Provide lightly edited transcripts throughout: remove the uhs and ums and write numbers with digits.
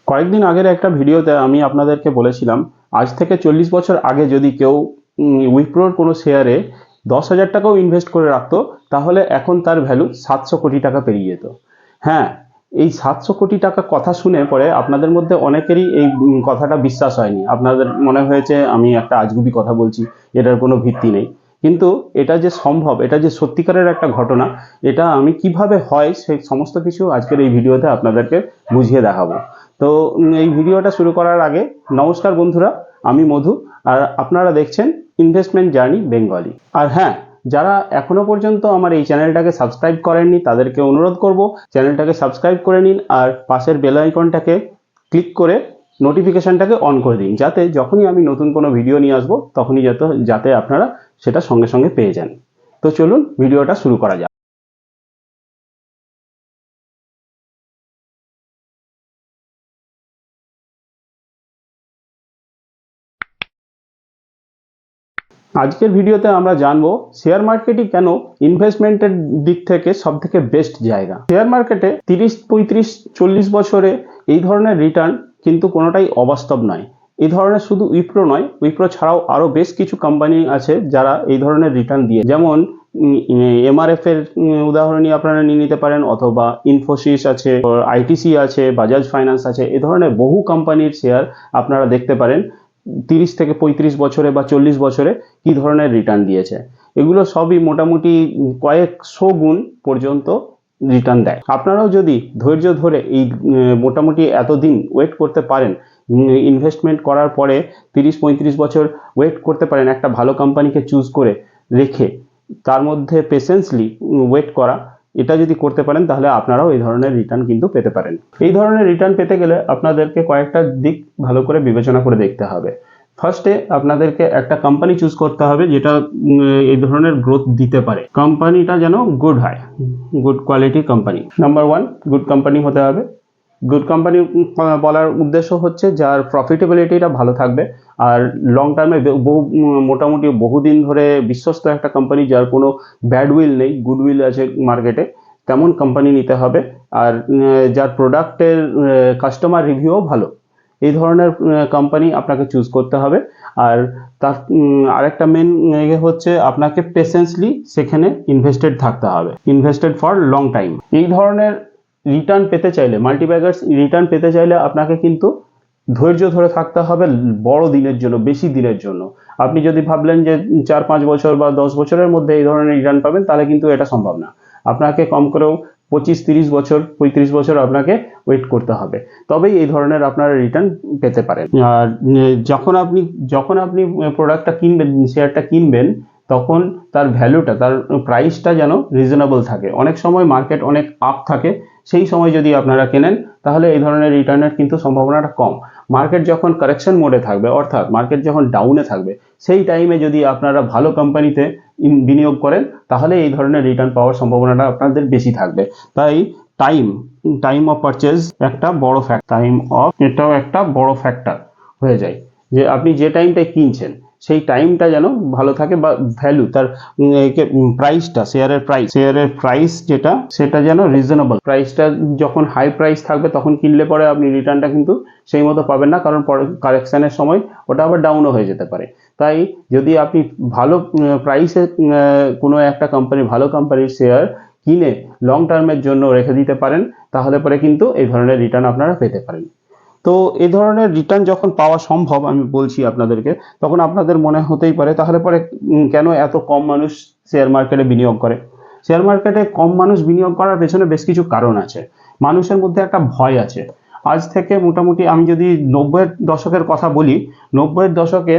কয়েকদিন আগের একটা ভিডিওতে আমি আপনাদেরকে বলেছিলাম, আজ থেকে 40 বছর আগে যদি কেউ উইপ্রোর কোনো শেয়ারে 10,000 টাকাও ইনভেস্ট করে রাখতো, তাহলে এখন তার ভ্যালু 700 কোটি টাকা পেরিয়ে যেত। হ্যাঁ, এই 700 কোটি টাকা কথা শুনে পরে আপনাদের মধ্যে অনেকেরই এই কথাটা বিশ্বাস হয়নি। আপনাদের মনে হয়েছে আমি একটা আজগুবি কথা বলছি, এটার কোনো ভিত্তি নেই। কিন্তু এটা যে সম্ভব, এটা যে সত্যিকারের একটা ঘটনা, এটা আমি কিভাবে হয় সেই সমস্ত কিছু আজকের এই ভিডিওতে আপনাদেরকে বুঝিয়ে দেখাবো। তো এই ভিডিওটা শুরু করার আগে নমস্কার বন্ধুরা, আমি মধু, আর আপনারা দেখছেন ইনভেস্টমেন্ট জার্নি বেঙ্গলি। আর হ্যাঁ, যারা এখনো পর্যন্ত আমার এই চ্যানেলটাকে সাবস্ক্রাইব করেননি তাদেরকে অনুরোধ করব চ্যানেলটাকে সাবস্ক্রাইব করে নিন, আর পাশের বেল আইকনটাকে ক্লিক করে নোটিফিকেশনটাকে অন করে দিন, যাতে যখনই আমি নতুন কোনো ভিডিও নিয়ে আসবো তখনই যাতে আপনারা সেটা সঙ্গে সঙ্গে পেয়ে যান। তো চলুন ভিডিওটা শুরু করা যাক। আজকের ভিডিওতে আমরা জানবো শেয়ার মার্কেটই কেন ইনভেস্টমেন্টের দিক থেকে সব থেকে বেস্ট জায়গা। শেয়ার মার্কেটে 30, 35, 40 বছরে এই ধরনের রিটার্ন কিন্তু কোনোটাই অবাস্তব নয়। এই ধরনের শুধু উইপ্রো নয়, উইপ্রো ছাড়াও আরও বেশ কিছু কোম্পানি আছে যারা এই ধরনের রিটার্ন দিয়ে, যেমন এমআরএফ এর উদাহরণই আপনারা নিয়ে নিতে পারেন, অথবা ইনফোসিস আছে, আইটিসি আছে, বাজাজ ফাইন্যান্স আছে। এ ধরনের বহু কোম্পানির শেয়ার আপনারা দেখতে পারেন 30 থেকে 35 বছরে বা 40 বছরে কি ধরনের রিটার্ন দিয়েছে। এগুলো সবই মোটামুটি কয়েকশো গুণ পর্যন্ত রিটার্ন দেয়। আপনারাও যদি ধৈর্য ধরে এই মোটামুটি এতদিন ওয়েট করতে পারেন, ইনভেস্টমেন্ট করার পরে 30-35 বছর ওয়েট করতে পারেন একটা ভালো কোম্পানিকে চুজ করে রেখে, তার মধ্যে পেশেন্সলি ওয়েট করা, এটা যদি করতে পারেন তাহলে আপনারাও এই ধরনের রিটার্ন কিন্তু পেতে পারেন। এই ধরনের রিটার্ন পেতে গেলে আপনাদেরকে কয়েকটা দিক ভালো করে বিবেচনা করে দেখতে হবে। ফার্স্টে আপনাদেরকে একটা কোম্পানি চুজ করতে হবে যেটা এই ধরনের গ্রোথ দিতে পারে। কোম্পানিটা যেন গুড হয়, গুড কোয়ালিটির কোম্পানি। নাম্বার 1, গুড কোম্পানি হতে হবে। গুড কোম্পানি বলার উদ্দেশ্য হচ্ছে যার প্রফিটেবিলিটিটা ভালো থাকবে, আর লং টার্মে মোটামুটি বহুদিন ধরে বিশ্বস্ত একটা কোম্পানি, যার কোনো ব্যাডউইল নেই, গুডউইল আছে মার্কেটে, তেমন কোম্পানি নিতে হবে। আর যার প্রোডাক্টের কাস্টমার রিভিউও ভালো, এই ধরনের কোম্পানি আপনাকে চুজ করতে হবে। আর তার আরেকটা মেন হচ্ছে আপনাকে পেশেন্সলি সেখানে ইনভেস্টেড থাকতে হবে, ইনভেস্টেড ফর লং টাইম। এই ধরনের রিটার্ন পেতে চাইলে, মাল্টিব্যাগার্স রিটার্ন পেতে চাইলে আপনাকে কিন্তু ধৈর্য ধরে থাকতে হবে বড় দিনের জন্য, বেশি দিনের জন্য। আপনি যদি ভাবলেন যে 4-5 বছর বা 10 বছরের মধ্যে এই ধরনের রিটার্ন পাবেন, তাহলে কিন্তু এটা সম্ভব না। আপনাকে কম করেও 25-30 বছর, 35 বছর আপনাকে ওয়েট করতে হবে, তবেই এই ধরনের আপনারা রিটার্ন পেতে পারেন। আর যখন আপনি প্রোডাক্টটা কিনবেন, শেয়ারটা কিনবেন, তখন তার ভ্যালুটা, তার প্রাইসটা যেন রিজনেবল থাকে। অনেক সময় মার্কেট অনেক আপ থাকে, সেই সময় যদি আপনারা কেনেন তাহলে এই ধরনের রিটার্নের কিন্তু সম্ভাবনাটা কম। মার্কেট যখন কারেকশন মোডে থাকবে, অর্থাৎ মার্কেট যখন ডাউনে থাকবে, সেই টাইমে যদি আপনারা ভালো কোম্পানিতে বিনিয়োগ করেন তাহলে এই ধরনের রিটার্ন পাওয়ার সম্ভাবনাটা আপনাদের বেশি থাকবে। তাই টাইম অফ পারচেজ একটা বড় ফ্যাক্টর, এটাও একটা বড় ফ্যাক্টর হয়ে যায়, যে আপনি যে টাইমটায় কিনছেন সেই টাইমটা যেন ভালো থাকে, বা ভ্যালু, তার প্রাইসটা, শেয়ারের প্রাইস যেটা, সেটা যেন রিজনেবল। প্রাইসটা যখন হাই প্রাইস থাকবে তখন কিনলে পরে আপনি রিটার্নটা কিন্তু সেই মতো পাবেন না, কারণ পরে কারেকশনের সময় ওটা আবার ডাউনও হয়ে যেতে পারে। তাই যদি আপনি ভালো প্রাইসে কোনো একটা কোম্পানি, ভালো কোম্পানির শেয়ার কিনে লং টার্মের জন্য রেখে দিতে পারেন, তাহলে পরে কিন্তু এই ধরনের রিটার্ন আপনারা পেতে পারেন। তো এই ধরনের রিটার্ন যখন পাওয়া সম্ভব, আমি বলছি আপনাদেরকে, তখন আপনাদের মনে হতেই পারে তাহলে পরে কেন এত কম মানুষ শেয়ার মার্কেটে বিনিয়োগ করে। শেয়ার মার্কেটে কম মানুষ বিনিয়োগ করার পেছনে বেশ কিছু কারণ আছে। মানুষের মধ্যে একটা ভয় আছে। আজ থেকে মোটামুটি আমি যদি 90-এর দশকের কথা বলি, 90-এর দশকে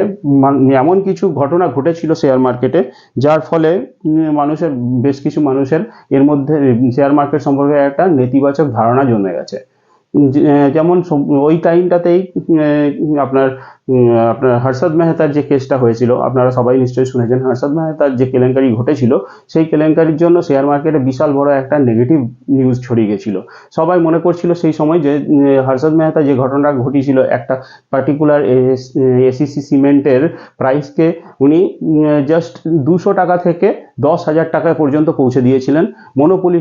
এমন কিছু ঘটনা ঘটেছিল শেয়ার মার্কেটে, যার ফলে বেশ কিছু মানুষের এর মধ্যে শেয়ার মার্কেট সম্পর্কে একটা নেতিবাচক ধারণা জন্মে গেছে। যেমন ওই টাইমটাতেই আপনার আপনার হর্ষদ মেহতার যে কেসটা হয়েছিল, আপনারা সবাই নিশ্চয়ই শুনেছেন। হর্ষদ মেহতার যে কেলেঙ্কারি ঘটেছিল, সেই কেলেঙ্কারির জন্য শেয়ার মার্কেটে বিশাল বড় একটা নেগেটিভ নিউজ ছড়িয়ে গেছিল। সবাই মনে করছিল সেই সময় যে হর্ষদ মেহতা যে ঘটনা ঘটিয়েছিল, একটা পার্টিকুলার এসিসি সিমেন্টের প্রাইসকে উনি জাস্ট 200 টাকা থেকে 10,000 টাকা পর্যন্ত পৌঁছে দিয়েছিলেন, মনোপলি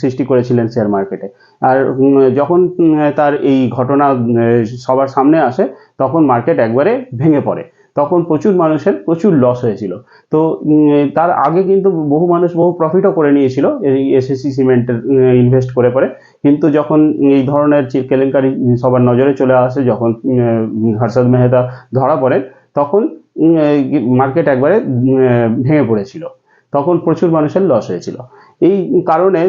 সৃষ্টি করেছিলেন শেয়ার মার্কেটে। আর যখন তার এই ঘটনা সবার সামনে আসে, তখন মার্কেট একবারে ভেঙে পড়ে। তখন প্রচুর মানুষের প্রচুর লস হয়েছিল। তো তার আগে কিন্তু বহু মানুষ বহু প্রফিটও করে নিয়েছিল এই এসএসসি সিমেন্টের ইনভেস্ট করে পরে। কিন্তু যখন এই ধরনের কেলেঙ্কারি সবার নজরে চলে আসে, যখন হর্ষদ মেহতা ধরা পড়ে, তখন মার্কেট একবারে ভেঙে পড়েছিল। তখন প্রচুর মানুষের লস হয়েছিল। এই কারণে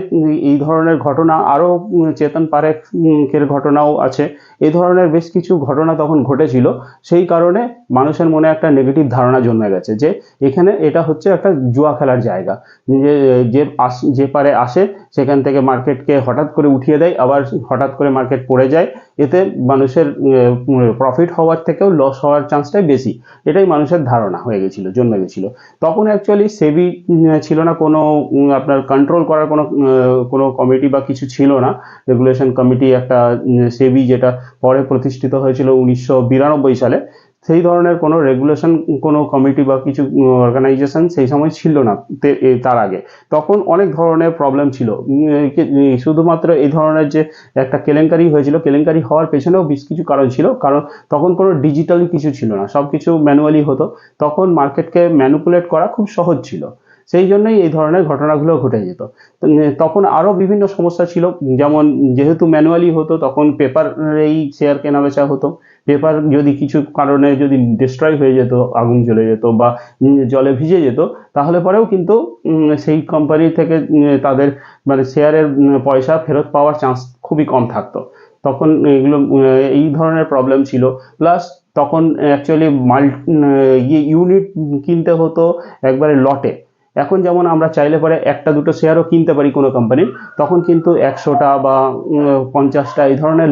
এই ধরনের ঘটনা আরও চেতন পারেখের ঘটনাও আছে। এই ধরনের বেশ কিছু ঘটনা তখন ঘটেছিল। সেই কারণে মানুষের মনে একটা নেগেটিভ ধারণা জন্মে গেছে যে এখানে এটা হচ্ছে একটা জুয়া খেলার জায়গা, যে যে পারে আসে সেখান থেকে মার্কেটকে হঠাৎ করে উঠিয়ে দেয়, আবার হঠাৎ করে মার্কেট পড়ে যায়। এতে মানুষের প্রফিট হওয়ার থেকেও লস হওয়ার চান্সটাই বেশি। এটাই মানুষের ধারণা হয়ে গেছিল, জন্মে গেছিল। তখন অ্যাকচুয়ালি সেবি ছিল না, কোনো আপনার কন্ট্রোল করার কোনো কমিটি বা কিছু ছিল না, রেগুলেশন কমিটি একটা সেবি, যেটা পরে প্রতিষ্ঠিত হয়েছিল 1992 সালে। সেই ধরনের কোনো রেগুলেশন, কোনো কমিটি বা কিছু অর্গানাইজেশন সেই সময় ছিল না তার আগে। তখন অনেক ধরনের প্রবলেম ছিল। শুধুমাত্র এই ধরনের যে একটা কেলেঙ্কারি হয়েছিল, কেলেঙ্কারি হওয়ার পেছনেও বেশ কিছু কারণ ছিল। কারণ তখন কোনো ডিজিটালি কিছু ছিল না, সব কিছু ম্যানুয়ালি হতো। তখন মার্কেটকে ম্যানিপুলেট করা খুব সহজ ছিল, সেই জন্যই এই ধরনের ঘটনাগুলো ঘটে যেত। তখন আরও বিভিন্ন সমস্যা ছিল, যেমন যেহেতু ম্যানুয়ালি হতো, তখন পেপারেই শেয়ার কেনা বেচা হতো। পেপার যদি কিছু কারণে যদি ডিস্ট্রয় হয়ে যেত, আগুন জ্বলে যেত বা জলে ভিজে যেত, তাহলে পরেও কিন্তু সেই কোম্পানি থেকে তাদের মানে শেয়ারের পয়সা ফেরত পাওয়ার চান্স খুবই কম থাকতো। তখন এগুলো এই ধরনের প্রবলেম ছিল। প্লাস তখন অ্যাকচুয়ালি ইউনিট কিনতে হতো একবারে লটে। এখন যেমন আমরা চাইলে পরে একটা দুটো শেয়ারও কিনতে পারি কোনো কোম্পানির, তখন কিন্তু 100টা বা 50টা এই ধরনের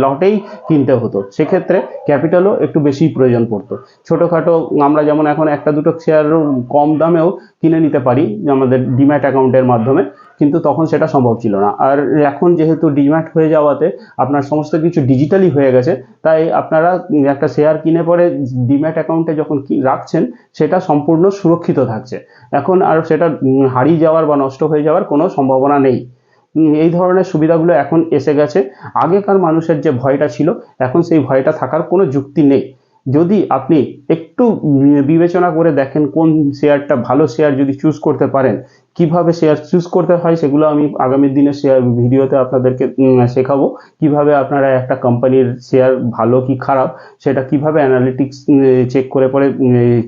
লটেই কিনতে হতো। সেক্ষেত্রে ক্যাপিটালও একটু বেশি প্রয়োজন পড়তো। ছোটোখাটো আমরা যেমন এখন একটা দুটো শেয়ারও কম দামেও কিনে নিতে পারি আমাদের ডিম্যাট অ্যাকাউন্টের মাধ্যমে, কিন্তু তখন সেটা সম্ভব ছিল না। আর এখন যেহেতু ডিম্যাট হয়ে যাওয়াতে আপনার সমস্ত কিছু ডিজিটালি হয়ে গেছে, তাই আপনারা একটা শেয়ার কিনে পরে ডিম্যাট অ্যাকাউন্টে যখন রাখছেন, সেটা সম্পূর্ণ সুরক্ষিত থাকছে। এখন আর সেটা হারিয়ে যাওয়ার বা নষ্ট হয়ে যাওয়ার কোনো সম্ভাবনা নেই। এই ধরনের সুবিধাগুলো এখন এসে গেছে। আগেকার মানুষের যে ভয়টা ছিল, এখন সেই ভয়টা থাকার কোনো যুক্তি নেই। যদি আপনি একটু বিবেচনা করে দেখেন কোন শেয়ারটা ভালো শেয়ার যদি চুজ করতে পারেন, কিভাবে শেয়ার চুজ করতে হয় সেগুলো আমি আগামী দিনে শেয়ার ভিডিওতে আপনাদেরকে শেখাবো। কিভাবে আপনারা একটা কোম্পানির শেয়ার ভালো কি খারাপ সেটা কিভাবে অ্যানালিটিক্স চেক করে পরে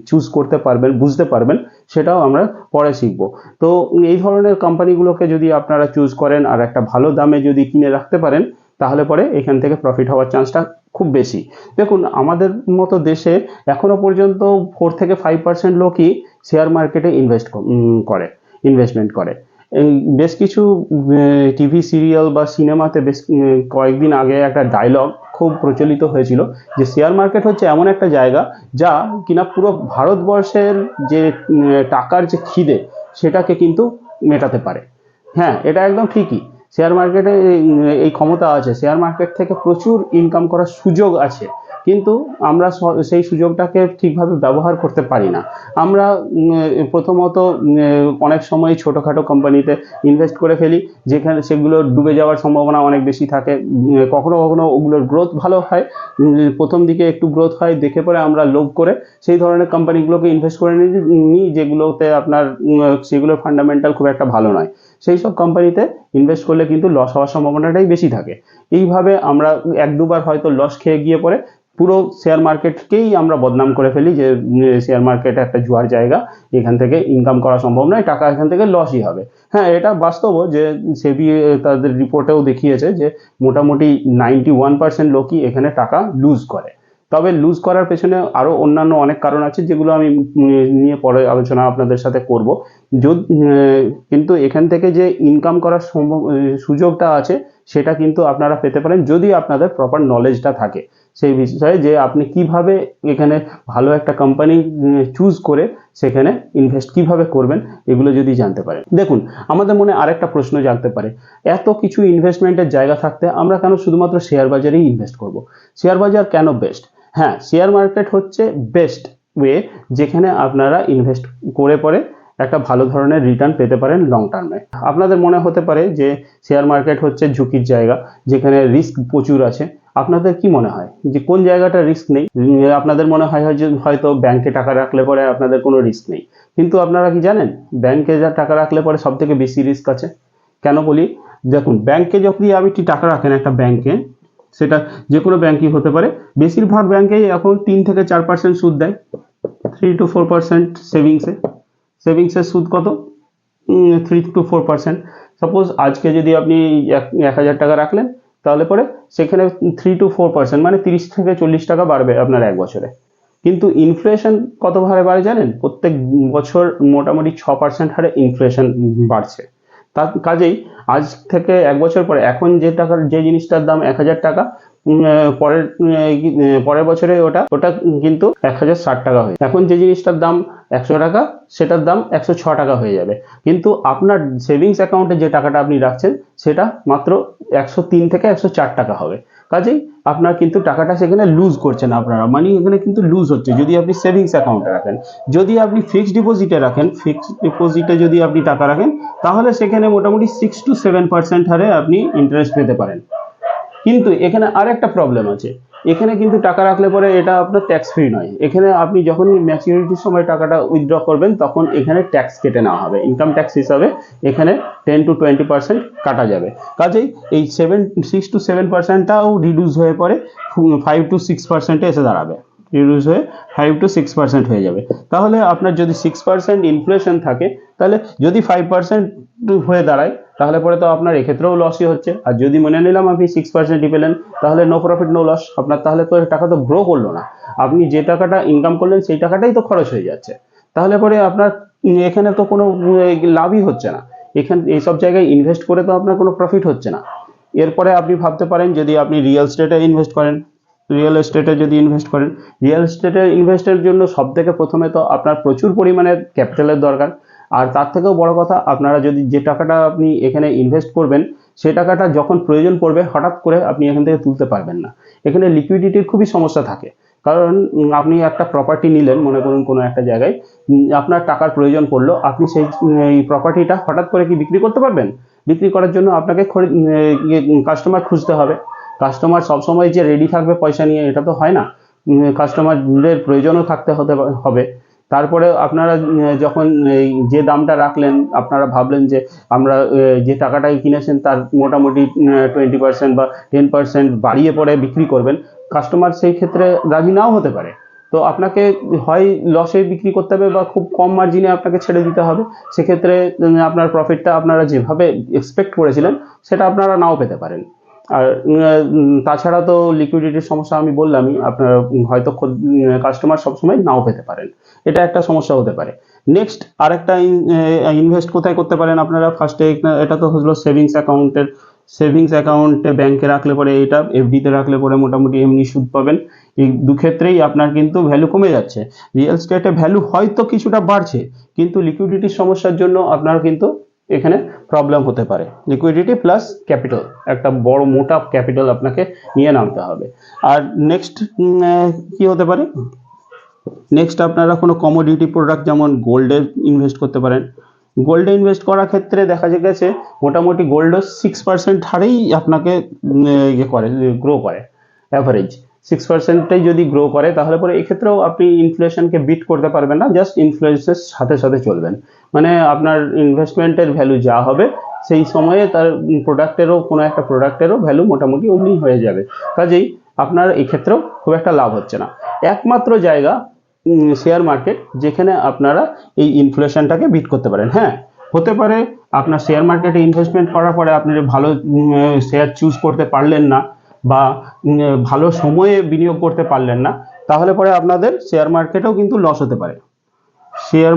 চুজ করতে পারবেন, বুঝতে পারবেন, সেটাও আমরা পরে শিখবো। তো এই ধরনের কোম্পানিগুলোকে যদি আপনারা চুজ করেন আর একটা ভালো দামে যদি কিনে রাখতে পারেন, তাহলে পরে এখান থেকে প্রফিট হওয়ার চান্সটা খুব বেশি। দেখুন, আমাদের মতো দেশে এখনো পর্যন্ত 4 থেকে 5% লোকই শেয়ার মার্কেটে ইনভেস্টমেন্ট করে। এই বেশ কিছু টিভি সিরিয়াল বা সিনেমাতে বেশ কয়েকদিন আগে একটা ডায়লগ খুব প্রচলিত হয়েছিল, যে শেয়ার মার্কেট হচ্ছে এমন একটা জায়গা যা কিনা পুরো ভারতবর্ষের যে টাকার যে খিদে সেটাকে কিন্তু মেটাতে পারে। হ্যাঁ, এটা একদম ঠিকই। শেয়ার মার্কেটে এই ক্ষমতা আছে, শেয়ার মার্কেট থেকে প্রচুর ইনকাম করার সুযোগ আছে, কিন্তু আমরা সেই সুযোগটাকে ঠিকভাবে ব্যবহার করতে পারি না। আমরা প্রথমত অনেক সময় ছোটোখাটো কোম্পানিতে ইনভেস্ট করে ফেলি, যেখানে সেগুলো ডুবে যাওয়ার সম্ভাবনা অনেক বেশি থাকে। কখনো কখনো ওগুলোর গ্রোথ ভালো হয়, প্রথম দিকে একটু গ্রোথ হয়, দেখে পরে আমরা লোভ করে সেই ধরনের কোম্পানিগুলোকে ইনভেস্ট করে নিই যেগুলোতে আপনার সেগুলোর ফান্ডামেন্টাল খুব একটা ভালো নয়। সেই সব কোম্পানিতে ইনভেস্ট করলে কিন্তু লস হওয়ার সম্ভাবনাটাই বেশি থাকে। এইভাবে আমরা এক দুবার হয়তো লস খেয়ে গিয়ে পরে পুরো শেয়ার মার্কেটকেই আমরা বদনাম করে ফেলি, যে শেয়ার মার্কেট একটা জুয়ার জায়গা, এখান থেকে ইনকাম করা সম্ভব নয়, টাকা এখান থেকে লসই হবে। হ্যাঁ, এটা বাস্তবও, যে সেবি তাদের রিপোর্টেও দেখিয়েছে যে মোটামুটি 91% লোকই এখানে টাকা লুজ করে। তবে লুজ করার পেছনে আরও অন্যান্য অনেক কারণ আছে, যেগুলো আমি নিয়ে পরে আলোচনা আপনাদের সাথে করব। কিন্তু এখান থেকে যে ইনকাম করার সুযোগটা আছে সেটা কিন্তু আপনারা পেতে পারেন যদি আপনাদের প্রপার নলেজটা থাকে সেই বিষয়ে, যে আপনি কিভাবে এখানে ভালো একটা কোম্পানি চুজ করে সেখানে ইনভেস্ট কিভাবে করবেন, এগুলো যদি জানতে পারেন। দেখুন, আমাদের মনে আরেকটা প্রশ্ন জাগতে পারে, এত কিছু ইনভেস্টমেন্টের জায়গা থাকতে আমরা কেন শুধুমাত্র শেয়ার বাজারেই ইনভেস্ট করব? শেয়ার বাজার কেন বেস্ট? হ্যাঁ, শেয়ার মার্কেট হচ্ছে বেস্ট ওয়ে যেখানে আপনারা ইনভেস্ট করে পরে একটা ভালো ধরনের রিটার্ন পেতে পারেন লং টার্মে। আপনাদের মনে হতে পারে যে শেয়ার মার্কেট হচ্ছে ঝুঁকির জায়গা, যেখানে রিস্ক প্রচুর আছে। আপনাদের কি মনে হয় যে কোন জায়গাটা রিস্ক নেই? আপনাদের মনে হয় যে হয়তো ব্যাংকে টাকা রাখলে পরে আপনাদের কোনো রিস্ক নেই, কিন্তু আপনারা কি জানেন ব্যাংকে যা টাকা রাখলে পরে সব থেকে বেশি রিস্ক আছে? কেন বলি, দেখুন, ব্যাংকে যখন আপনি টাকা রাখেন একটা ব্যাংকে, সেটা যে কোনো ব্যাংকই হতে পারে, বেশিরভাগ ব্যাংকেই এখন 3 থেকে 4% সুদ দেয়। 3 to 4% সেভিংসের সুদ কত? 3 to 4%। সাপোজ আজকে যদি আপনি 1,000 টাকা রাখলেন, তাহলে পরে সেখানে 3 to 4% মানে 30 থেকে 40 টাকা বাড়বে আপনার এক বছরে। কিন্তু ইনফ্লেশন কত হারে বাড়ে জানেন? প্রত্যেক বছর মোটামুটি 6% হারে ইনফ্লেশন বাড়ছে। তার কাজেই আজ থেকে এক বছর পরে এখন যে জিনিসটার দাম 1,000 টাকা, পরের বছরে ওটা কিন্তু 1,060 টাকা হয়ে, এখন যে জিনিসটার দাম 100 টাকা সেটার দাম 106 টাকা হয়ে যাবে। কিন্তু আপনার সেভিংস অ্যাকাউন্টে যে টাকাটা আপনি রাখছেন সেটা মাত্র 103 থেকে 104 টাকা হবে। কাজেই আপনার কিন্তু টাকাটা সেখানে লুজ করছেন, আপনারা মানি এখানে কিন্তু লুজ হচ্ছে যদি আপনি সেভিংস অ্যাকাউন্টে রাখেন। যদি আপনি ফিক্সড ডিপোজিটে রাখেন, ফিক্সড ডিপোজিটে যদি আপনি টাকা রাখেন, তাহলে সেখানে মোটামুটি 6 to 7% হারে আপনি ইন্টারেস্ট পেতে পারেন। কিন্তু এখানে আরেকটা প্রবলেম আছে, এখানে কিন্তু টাকা রাখলে পরে এটা আপনার ট্যাক্স ফ্রি নয়। এখানে আপনি যখন ম্যাচিউরিটির সময় টাকাটা উইথড্র করবেন তখন এখানে ট্যাক্স কেটে নেওয়া হবে, ইনকাম ট্যাক্স হিসাবে এখানে 10 to 20% কাটা যাবে। কাজেই এই 6 to 7%টাও রিডিউস হয়ে পরে 5 to 6% এসে দাঁড়াবে, রিডিউস হয়ে 5 to 6% হয়ে যাবে। তাহলে আপনার যদি 6% ইনফ্লেশন থাকে, তাহলে যদি 5% হয়ে দাঁড়ায়, তাহলে পরে তো আপনার এক্ষেত্রেও লসই হচ্ছে। আর যদি মনে নিলাম আপনি 6% পেলেন, তাহলে নো প্রফিট নো লস, আপনার তাহলে তো টাকা তো গ্রো করলো না, আপনি যে টাকাটা ইনকাম করলেন সেই টাকাটাই তো খরচ হয়ে যাচ্ছে। তাহলে পরে আপনার এখানে তো কোনো লাভই হচ্ছে না, এখানে এইসব জায়গায় ইনভেস্ট করে তো আপনার কোনো প্রফিট হচ্ছে না। এরপরে আপনি ভাবতে পারেন যদি আপনি রিয়েল এস্টেটে ইনভেস্ট করেন, রিয়েল এস্টেটে যদি ইনভেস্ট করেন, রিয়েল এস্টেটে ইনভেস্টের জন্য সব থেকে প্রথমে তো আপনার প্রচুর পরিমাণে ক্যাপিটালের দরকার। আর তার থেকেও বড় কথা, আপনারা যদি যে টাকাটা আপনি এখানে ইনভেস্ট করবেন সেই টাকাটা যখন প্রয়োজন পড়বে হঠাৎ করে আপনি এখান থেকে তুলতে পারবেন না। এখানে লিকুইডিটির খুবই সমস্যা থাকে, কারণ আপনি একটা প্রপার্টি নিলেন, মনে করুন কোনো একটা জায়গায় আপনার টাকার প্রয়োজন পড়লো, আপনি সেই প্রপার্টিটা হঠাৎ করে কি বিক্রি করতে পারবেন? বিক্রি করার জন্য আপনাকে কাস্টমার খুঁজতে হবে। কাস্টমার সবসময় যে রেডি থাকবে পয়সা নিয়ে এটা তো হয় না, কাস্টমারদের প্রয়োজনও থাকতে হবে। তারপরে আপনারা যখন যে দামটা রাখলেন, আপনারা ভাবলেন যে আমরা যে টাকাটাই কিনেছেন তার মোটামুটি 20% বা 10% বাড়িয়ে পরে বিক্রি করবেন, কাস্টমার সেই ক্ষেত্রে রাজি নাও হতে পারে। তো আপনাকে হয় লসে বিক্রি করতে হবে বা খুব কম মার্জিনে আপনাকে ছেড়ে দিতে হবে। সেক্ষেত্রে আপনার প্রফিটটা আপনারা যেভাবে এক্সপেক্ট করেছিলেন সেটা আপনারা নাও পেতে পারেন। আর তাছাড়া তো লিকুইডিটির সমস্যা আমি বললামই, আপনার হয়তো কাস্টমার সবসময় নাও পেতে পারেন, এটা একটা সমস্যা হতে পারে। নেক্সট আরেকটা ইনভেস্ট কোথায় করতে পারেন আপনারা? ফার্স্টে এটা তো হলো সেভিংস অ্যাকাউন্টে ব্যাংকে রাখলে পরে, এটা এফডিতে রাখলে পরে মোটামুটি এমনি সুদ পাবেন। এই দু ক্ষেত্রেই আপনার কিন্তু ভ্যালু কমে যাচ্ছে। রিয়েল এস্টেটে ভ্যালু হয়তো কিছুটা বাড়ছে, কিন্তু লিকুইডিটির সমস্যার জন্য আপনার কিন্তু এখানে প্রবলেম হতে পারে। লিকুইডিটি প্লাস ক্যাপিটাল, একটা বড় মোটা ক্যাপিটাল আপনাকে নিয়ে নামতে হবে। আর নেক্সট কি হতে পারে? নেক্সট আপনারা কোনো কমোডিটি প্রোডাক্ট যেমন গোল্ডে ইনভেস্ট করতে পারেন। গোল্ডে ইনভেস্ট করার ক্ষেত্রে দেখা গেছে মোটামুটি গোল্ডও 6% হারেই আপনাকে গ্রো করে, অ্যাভারেজ 6%টাই যদি গ্রো করে, তাহলে পরে এক্ষেত্রেও আপনি ইনফ্লেশনকে বিট করতে পারবেন না, জাস্ট ইনফ্লেশনের সাথে সাথে চলবেন। মানে আপনার ইনভেস্টমেন্টের ভ্যালু যা হবে সেই সময়ে তার কোনো একটা প্রোডাক্টেরও ভ্যালু মোটামুটি অমনি হয়ে যাবে। কাজেই আপনার এক্ষেত্রেও খুব একটা লাভ হচ্ছে না। একমাত্র জায়গা শেয়ার মার্কেট যেখানে আপনারা এই ইনফ্লেশনটাকে বিট করতে পারেন। হ্যাঁ, হতে পারে আপনার শেয়ার মার্কেটে ইনভেস্টমেন্ট করার পরে আপনি ভালো শেয়ার চুজ করতে পারলেন না বা ভালো সময়ে বিনিয়োগ করতে পারলেন না, তাহলে পরে আপনাদের শেয়ার মার্কেটেও কিন্তু লস হতে পারে। শেয়ার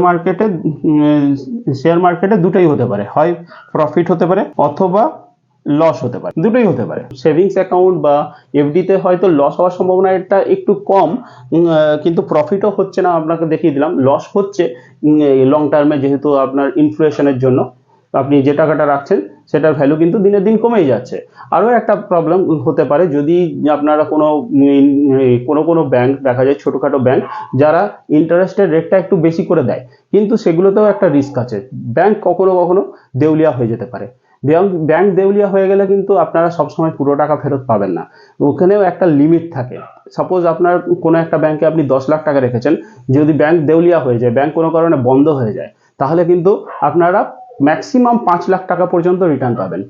মার্কেটে দুটোই হতে পারে, হয় প্রফিট হতে পারে অথবা লস হতে পারে, দুটোই হতে পারে। সেভিংস অ্যাকাউন্ট বা এফডিতে হয়তো লস হওয়ার সম্ভাবনা এটা একটু কম, কিন্তু প্রফিটও হচ্ছে না, আপনাকে দেখিয়ে দিলাম। লস হচ্ছে লং টার্মে, যেহেতু আপনার ইনফ্লেশনের জন্য আপনি যে টাকাটা রাখছেন সেটার ভ্যালু কিন্তু দিনের দিন কমেই যাচ্ছে। আরও একটা প্রবলেম হতে পারে, যদি আপনারা কোনো ব্যাংক দেখা যায়, ছোটোখাটো ব্যাংক যারা ইন্টারেস্টের রেটটা একটু বেশি করে দেয়, কিন্তু সেগুলোতেও একটা রিস্ক আছে। ব্যাংক কখনো কখনো দেউলিয়া হয়ে যেতে পারে। ব্যাংক দেউলিয়া হয়ে গেলে কিন্তু আপনারা সবসময় পুরো টাকা ফেরত পাবেন না, ওখানেও একটা লিমিট থাকে। সাপোজ আপনার কোনো একটা ব্যাংকে আপনি 10 লাখ টাকা রেখেছেন, যদি ব্যাংক দেউলিয়া হয়ে যায়, ব্যাংক কোনো কারণে বন্ধ হয়ে যায়, তাহলে কিন্তু আপনারা ম্যাক্সিমাম 5 লাখ টাকা পর্যন্ত রিটার্ন পাবেন,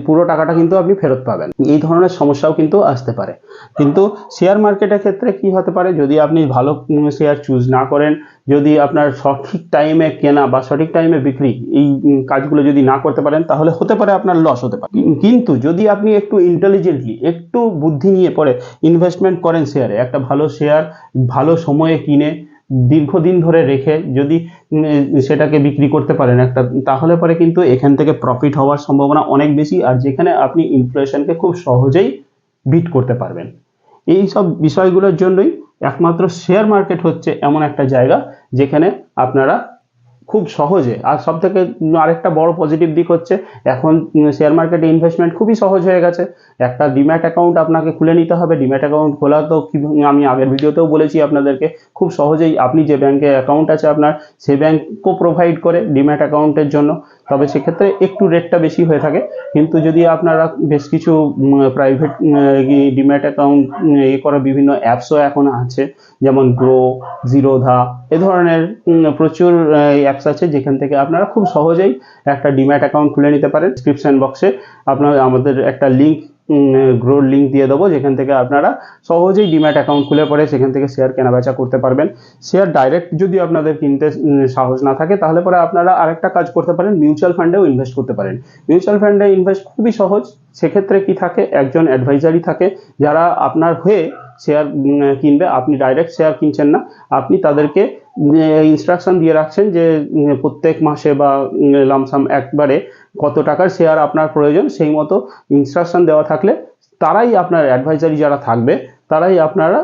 পুরো টাকাটা কিন্তু আপনি ফেরত পাবেন। এই ধরনের সমস্যাও কিন্তু আসতে পারে। কিন্তু শেয়ার মার্কেটের ক্ষেত্রে কি হতে পারে, যদি আপনি ভালো শেয়ার চুজ না করেন, যদি আপনার সঠিক টাইমে কেনা বা সঠিক টাইমে বিক্রি, এই কাজগুলো যদি না করতে পারেন, তাহলে হতে পারে আপনার লস হতে পারে। কিন্তু যদি আপনি একটু ইন্টেলিজেন্টলি, একটু বুদ্ধি নিয়ে পরে ইনভেস্টমেন্ট করেন শেয়ারে, একটা ভালো শেয়ার ভালো সময়ে কিনে দীর্ঘদিন ধরে রেখে যদি সেটাকে বিক্রি করতে পারেন একটা, তাহলে পরে কিন্তু এখান থেকে প্রফিট হওয়ার সম্ভাবনা অনেক বেশি, আর যেখানে আপনি ইনফ্লেশনকে খুব সহজেই বিট করতে পারবেন। এই সব বিষয়গুলোর জন্যই একমাত্র শেয়ার মার্কেট হচ্ছে এমন একটা জায়গা যেখানে আপনারা খুব সহজে, আর সব থেকে আরেকটা বড় পজিটিভ দিক হচ্ছে এখন শেয়ার মার্কেটে ইনভেস্টমেন্ট খুবই সহজ হয়ে গেছে। একটা ডিম্যাট অ্যাকাউন্ট আপনাকে খুলে নিতে হবে। ডিম্যাট অ্যাকাউন্ট খোলা তো আমি আগের ভিডিওতেও বলেছি আপনাদেরকে, খুব সহজেই আপনি যে ব্যাংকে অ্যাকাউন্ট আছে আপনার, সেই ব্যাংকও প্রোভাইড করে ডিম্যাট অ্যাকাউন্টের জন্য। তবে সেক্ষেত্রে একটু রেটটা বেশি হয়ে থাকে, কিন্তু যদি আপনারা বেশ কিছু প্রাইভেট ডিম্যাট অ্যাকাউন্ট করা বিভিন্ন অ্যাপসও এখন আছে, যেমন গ্রো, জিরোধা, এ ধরনের প্রচুর অ্যাপস আছে যেখান থেকে আপনারা খুব সহজেই একটা ডিম্যাট অ্যাকাউন্ট খুলে নিতে পারেন। ডিসক্রিপশন বক্সে আমাদের একটা গ্রোর লিঙ্ক দিয়ে দেবো, যেখান থেকে আপনারা সহজেই ডিম্যাট অ্যাকাউন্ট খুলে পরে সেখান থেকে শেয়ার কেনাবেচা করতে পারবেন। শেয়ার ডাইরেক্ট যদি আপনাদের কিনতে সাহস না থাকে, তাহলে পরে আপনারা আরেকটা কাজ করতে পারেন, মিউচুয়াল ফান্ডেও ইনভেস্ট করতে পারেন। মিউচুয়াল ফান্ডে ইনভেস্ট খুবই সহজ। সেক্ষেত্রে কি থাকে, একজন অ্যাডভাইজারি থাকে যারা আপনার হয়ে শেয়ার কিনবে। আপনি ডাইরেক্ট শেয়ার কিনছেন না, আপনি তাদেরকে ইনস্ট্রাকশন দিয়ে রাখছেন যে প্রত্যেক মাসে বা লামসাম একবারে কত টাকার শেয়ার আপনার প্রয়োজন, সেই মতো ইনস্ট্রাকশন দেওয়া থাকলে তারাই আপনার অ্যাডভাইজারি যারা থাকবে, তারাই আপনারা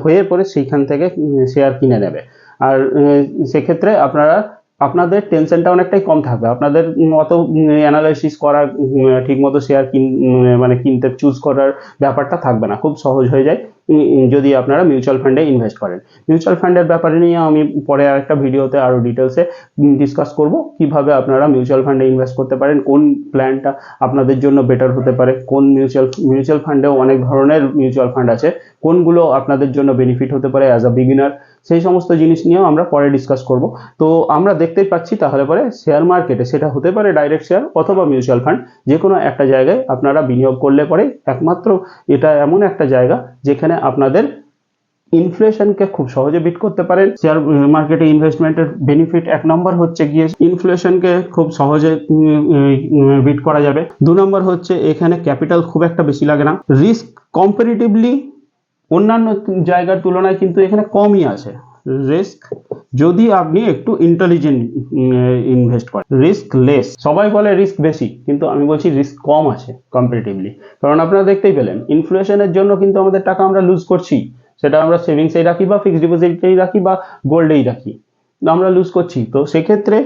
হয়ে পরে সেইখান থেকে শেয়ার কিনে নেবে। আর সেক্ষেত্রে আপনাদের টেনশনটা অনেকটাই কম থাকবে, আপনাদের অত অ্যানালাইসিস করার, ঠিকমতো শেয়ার মানে কিনতে চুজ করার ব্যাপারটা থাকবে না, খুব সহজ হয়ে যায় যদি আপনারা মিউচুয়াল ফান্ডে ইনভেস্ট করেন। মিউচুয়াল ফান্ডের ব্যাপারে নিয়ে আমি পরে আরেকটা ভিডিওতে আরও ডিটেলসে ডিসকাস করব, কিভাবে আপনারা মিউচুয়াল ফান্ডে ইনভেস্ট করতে পারেন, কোন প্ল্যানটা আপনাদের জন্য বেটার হতে পারে, কোন মিউচুয়াল ফান্ডেও অনেক ধরনের মিউচুয়াল ফান্ড আছে, কোনগুলো আপনাদের জন্য বেনিফিট হতে পারে অ্যাজ আ বিগিনার, সেই সমস্ত জিনিস নিয়েও আমরা পরে ডিসকাস করব। তো আমরা দেখতেই পাচ্ছি তাহলে পরে শেয়ার মার্কেটে, সেটা হতে পারে ডাইরেক্ট শেয়ার অথবা মিউচুয়াল ফান্ড, যে কোনো একটা জায়গায় আপনারা বিনিয়োগ করলে পরে একমাত্র এটা এমন একটা জায়গা যেখানে আপনাদের ইনফ্লেশনকে খুব সহজে বিট করতে পারেন। শেয়ার মার্কেটে ইনভেস্টমেন্টের বেনিফিট 1 নম্বর হচ্ছে গিয়ে ইনফ্লেশনকে খুব সহজে বিট করা যাবে। 2 নম্বর হচ্ছে এখানে ক্যাপিটাল খুব একটা বেশি লাগে না। রিস্ক কম্পারেটিভলি অন্যান্য জায়গার তুলনায় কিন্তু এখানে কমই আছে রিস্ক, যদি আপনি একটু ইন্টেলিজেন্ট ইনভেস্ট করেন। রিস্ক লেস, সবাই বলে রিস্ক বেশি, কিন্তু আমি বলছি রিস্ক কম আছে কম্পারেটিভলি। কারণ আপনারা দেখতেই পেলেন ইনফ্লেশনের জন্য কিন্তু আমাদের টাকা আমরা লুজ করছি, সেটা আমরা সেভিংসেই রাখি বা ফিক্সড ডিপোজিটেই রাখি বা গোল্ডেই রাখি, আমরা লুজ করছি। তো সেক্ষেত্রে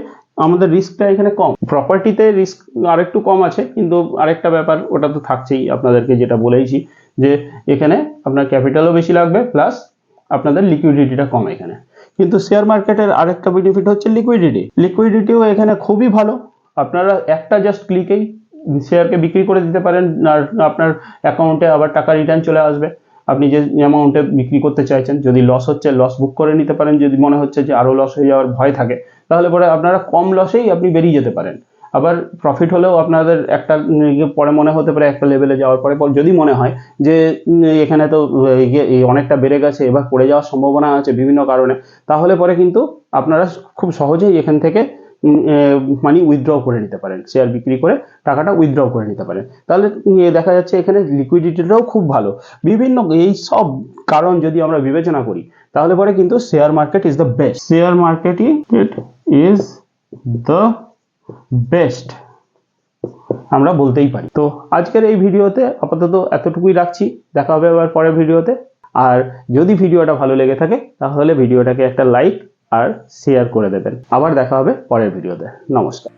আমাদের রিস্কটা এখানে কম। প্রপার্টিতে রিস্ক আরেকটু কম আছে, কিন্তু আরেকটা ব্যাপার ওটা তো থাকছেই, আপনাদেরকে যেটা বলেইছি যে এখানে আপনার ক্যাপিটালও বেশি লাগবে, প্লাস আপনাদের লিকুইডিটিটা কম এখানে। কিন্তু শেয়ার মার্কেটের আরেকটা বেনিফিট হচ্ছে লিকুইডিটিও এখানে খুবই ভালো। আপনারা একটা জাস্ট ক্লিকেই শেয়ারকে বিক্রি করে দিতে পারেন, আর আপনার অ্যাকাউন্টে আবার টাকা রিটার্ন চলে আসবে। আপনি যে অ্যামাউন্টে বিক্রি করতে চাইছেন, যদি লস হচ্ছে লস বুক করে নিতে পারেন, যদি মনে হচ্ছে যে আরও লস হয়ে যাওয়ার ভয় থাকে, তাহলে পরে আপনারা কম লসেই আপনি বেরিয়ে যেতে পারেন। আবার প্রফিট হলেও আপনাদের একটা পরে মনে হতে পারে, একটা লেভেলে যাওয়ার পরে যদি মনে হয় যে এখানে তো অনেকটা বেড়ে গেছে, এবার পড়ে যাওয়ার সম্ভাবনা আছে বিভিন্ন কারণে, তাহলে পরে কিন্তু আপনারা খুব সহজেই এখান থেকে মানি উইথড্র করে নিতে পারেন, শেয়ার বিক্রি করে টাকাটা উইথড্র করে নিতে পারেন। তাহলে দেখা যাচ্ছে এখানে লিকুইডিটিটাও খুব ভালো। বিভিন্ন এই সব কারণ যদি আমরা বিবেচনা করি তাহলে পরে কিন্তু share market is the best. Share marketing is the best আমরা বলতেই পারি। তো আজকের এই ভিডিওতে আপাতত এতটুকুই রাখছি, দেখা হবে আবার পরের ভিডিওতে। আর যদি ভিডিওটা ভালো লেগে থাকে তাহলে ভিডিওটাকে একটা লাইক আর শেয়ার করে দেবেন। আবার দেখা হবে পরের ভিডিওতে। নমস্কার।